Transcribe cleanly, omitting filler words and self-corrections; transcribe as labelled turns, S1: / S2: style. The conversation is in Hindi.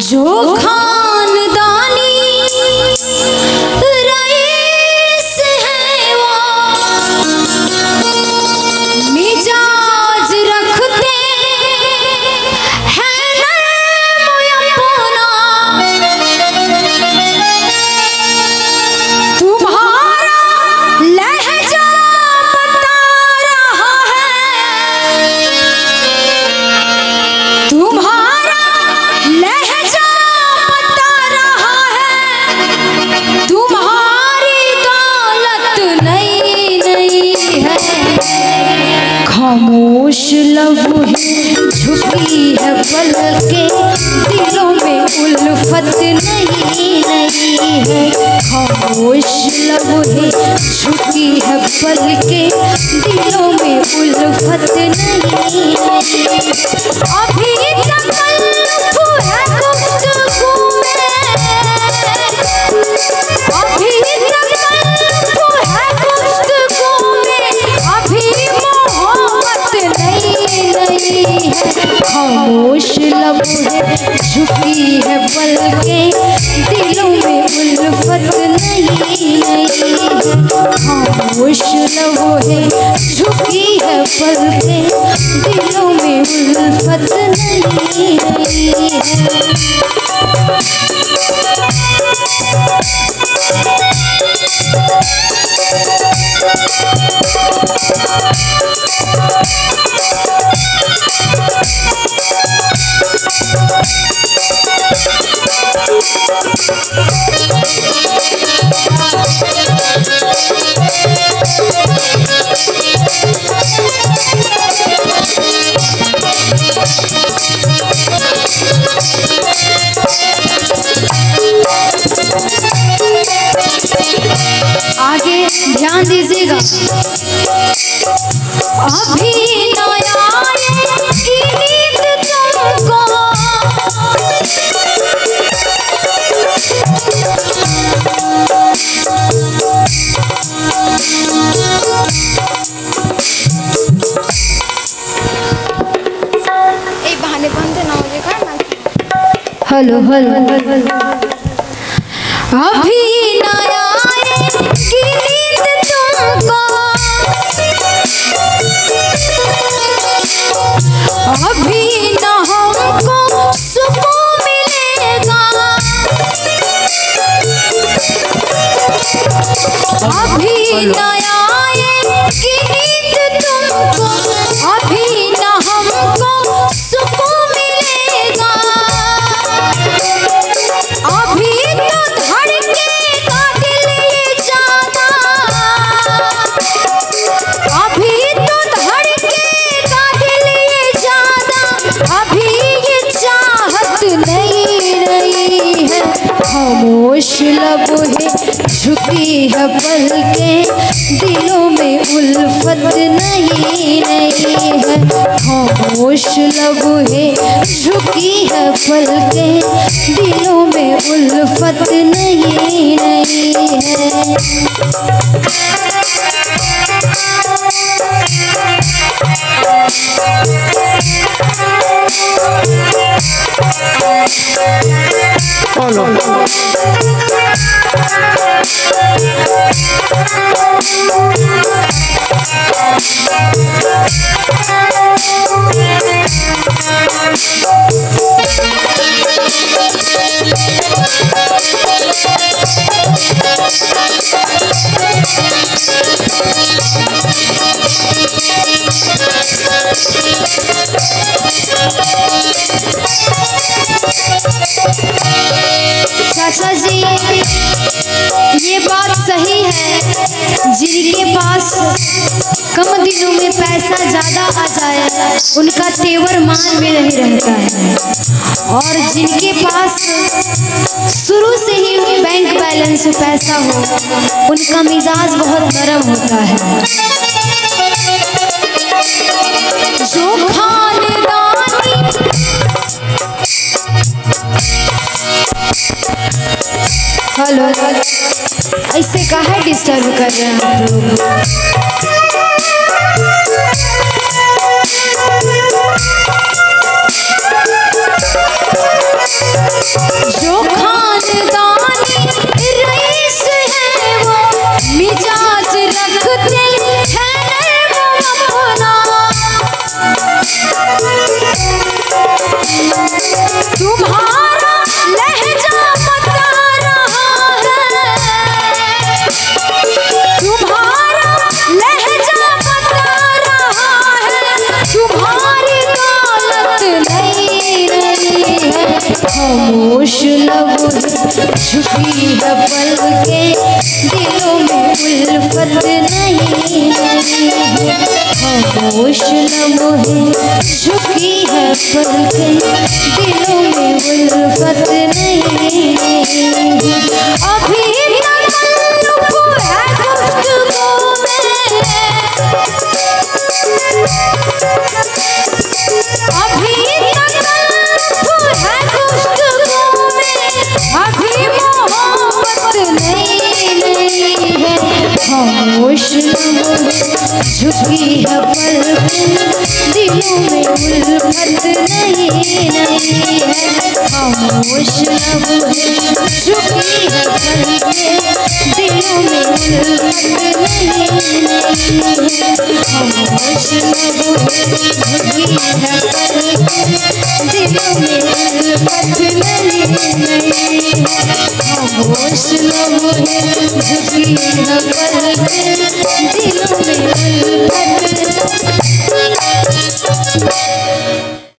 S1: जो खानदानी रईस है वो मिजाज रखते हैं अपना। तुम्हारा लहजा बता रहा है, तुम्हारा लहजा बता रहा है, तुम्हारी दौलत नई नई है। खामोश लब है झुकी है पलकें, दिलों में उल्फत नई नई है। खामोश लब है झुकी है पलकें, दिलों में उल्फत नई नई। अभी तकल्लुफ़ है गुफ्तगू में, अभी तकल्लुफ़ है गुफ्तगू में, अभी मोहब्बत नई नई है। खामोश लब है झुकी है पलकें, दिलों में उल्फत नई नई है। खामोश लब है झुकी है पलकें, दिलों में उल्फत नई नई है। आगे ध्यान दीजिएगा। अभी नया ईद तुमको, एक बहाने बंद ना हो जाएगा। हेलो हेलो, अभी नया गीत तुमको, अभी न हमको सुकून मिलेगा, अभी नया गीत तुमको, अभी न हमको सुकून मिलेगा। अभी तो धड़केगा दिल ये ज्यादा, अभी तो धड़केगा दिल ये ज्यादा, अभी ये चाहत नई नई है। खामोश लब है झुकी है पलकें, दिलों में उल्फत नई नई है। खामोश लब है झुकी है पलकें, दिलों में उल्फत नई नई है। चाचा जी, ये बात सही है, जिनके पास कम दिनों में पैसा ज्यादा आ जाए उनका तेवर मान में नहीं रहता है, और जिनके पास शुरू से ही बैंक बैलेंस में पैसा हो उनका मिजाज बहुत नरम होता है। जो खानदानी हेलो, ऐसे काहे डिस्टर्ब कर रहे हैं आप लोग? खामोश लब झुकी है पल के, दिलों में उल्फत नहीं है। खामोश लब झुकी है पल के, दिलों में उल्फत नहीं है। अभी तकल्लुफ़ है गुफ्तगू में, अभी तकल्लुफ़ है गुफ्तगू में, अभी मोहब्बत नहीं है। खामोश लब झुकी है पल के, दिलों में उल्फत नहीं है। खामोश लब झुकी है पल के, दिलों में उल्फत नहीं है। खामोश लब झुकी है पल के, दिलों में उल्फत नहीं है। खामोश लब झुकी है पल के, दिलों में उल्फत